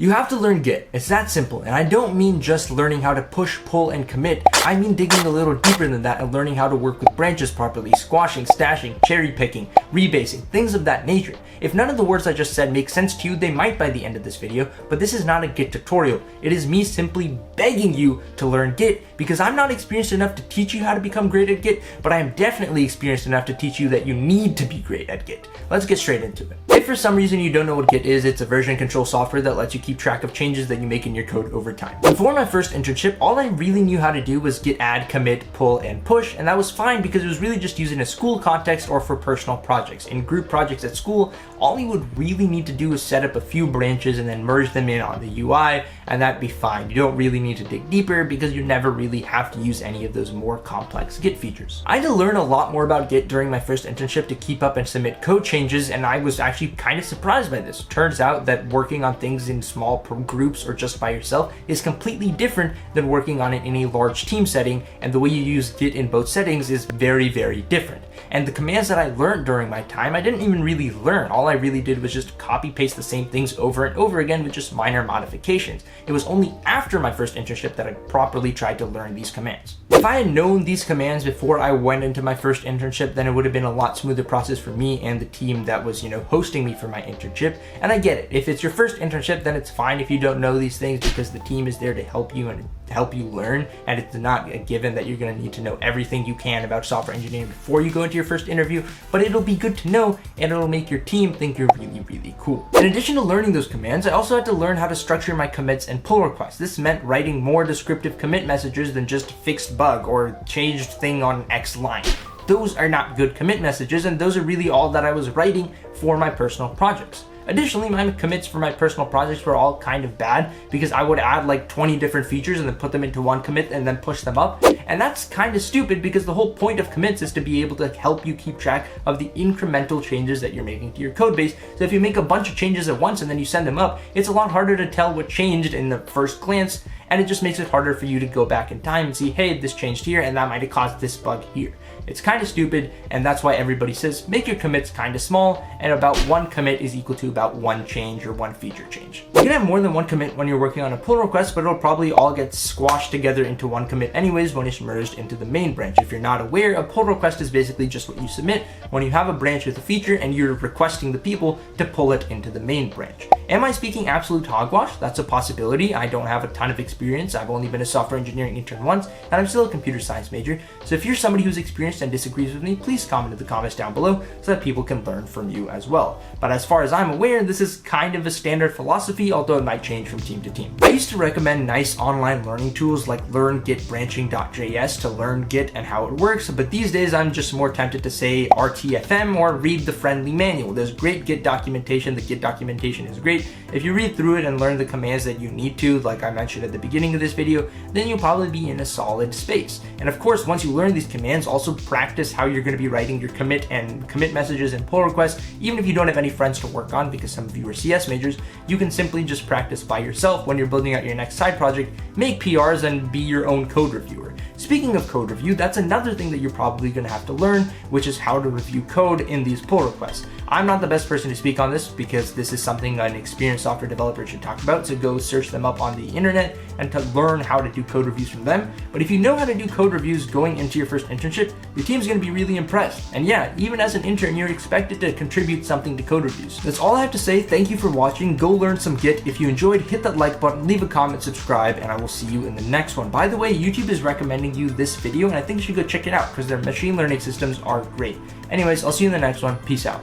You have to learn Git. It's that simple, and I don't mean just learning how to push, pull, and commit. I mean digging a little deeper than that and learning how to work with branches properly, squashing, stashing, cherry picking, rebasing, things of that nature. If none of the words I just said make sense to you, they might by the end of this video, but this is not a Git tutorial. It is me simply begging you to learn Git because I'm not experienced enough to teach you how to become great at Git, but I am definitely experienced enough to teach you that you need to be great at Git. Let's get straight into it. If for some reason you don't know what Git is, it's a version control software that lets you keep track of changes that you make in your code over time. Before my first internship, all I really knew how to do was git add, commit, pull, and push, and that was fine because it was really just used in a school context or for personal projects. In group projects at school, all you would really need to do is set up a few branches and then merge them in on the UI, and that'd be fine. You don't really need to dig deeper because you never really have to use any of those more complex Git features. I had to learn a lot more about Git during my first internship to keep up and submit code changes, and I was actually kind of surprised by this. Turns out that working on things in small groups or just by yourself is completely different than working on it in a large team setting, and the way you use Git in both settings is very, very different. And the commands that I learned during my time, I didn't even really learn. All I really did was just copy paste the same things over and over again with just minor modifications. It was only after my first internship that I properly tried to learn these commands. If I had known these commands before I went into my first internship, then it would have been a lot smoother process for me and the team that was, hosting me for my internship. And I get it. If it's your first internship, then it's fine if you don't know these things because the team is there to help you and help you learn, and it's not a given that you're going to need to know everything you can about software engineering before you go into your first interview, but it'll be good to know and it'll make your team think you're really, really cool. In addition to learning those commands, I also had to learn how to structure my commits and pull requests. This meant writing more descriptive commit messages than just fixed bug or changed thing on X line. Those are not good commit messages, and those are really all that I was writing for my personal projects. Additionally, my commits for my personal projects were all kind of bad because I would add like 20 different features and then put them into one commit and then push them up. And that's kind of stupid because the whole point of commits is to be able to help you keep track of the incremental changes that you're making to your code base. So if you make a bunch of changes at once and then you send them up, it's a lot harder to tell what changed in the first glance, and it just makes it harder for you to go back in time and see, hey, this changed here and that might have caused this bug here. It's kind of stupid, and that's why everybody says make your commits kind of small, and about one commit is equal to about one change or one feature change. You can have more than one commit when you're working on a pull request, but it'll probably all get squashed together into one commit anyways when it's merged into the main branch. If you're not aware, a pull request is basically just what you submit when you have a branch with a feature and you're requesting the people to pull it into the main branch. Am I speaking absolute hogwash? That's a possibility. I don't have a ton of experience. I've only been a software engineering intern once, and I'm still a computer science major. So if you're somebody who's experienced and disagrees with me, please comment in the comments down below so that people can learn from you as well. But as far as I'm aware, this is kind of a standard philosophy, although it might change from team to team. I used to recommend nice online learning tools like learngitbranching.js to learn Git and how it works, but these days I'm just more tempted to say RTFM or read the friendly manual. There's great Git documentation. The Git documentation is great. If you read through it and learn the commands that you need to, like I mentioned at the beginning of this video, then you'll probably be in a solid space. And of course, once you learn these commands, also practice how you're going to be writing your commit messages and pull requests. Even if you don't have any friends to work on, because some of you are CS majors, you can simply just practice by yourself when you're building out your next side project, make PRs, and be your own code reviewer. Speaking of code review, that's another thing that you're probably going to have to learn, which is how to review code in these pull requests. I'm not the best person to speak on this because this is something an experienced software developer should talk about, so go search them up on the internet and to learn how to do code reviews from them. But if you know how to do code reviews going into your first internship, your team's going to be really impressed. And yeah, even as an intern, you're expected to contribute something to code reviews. That's all I have to say. Thank you for watching. Go learn some Git. If you enjoyed, hit that like button, leave a comment, subscribe, and I will see you in the next one. By the way, YouTube is recommending you this video, and I think you should go check it out because their machine learning systems are great. Anyways, I'll see you in the next one. Peace out.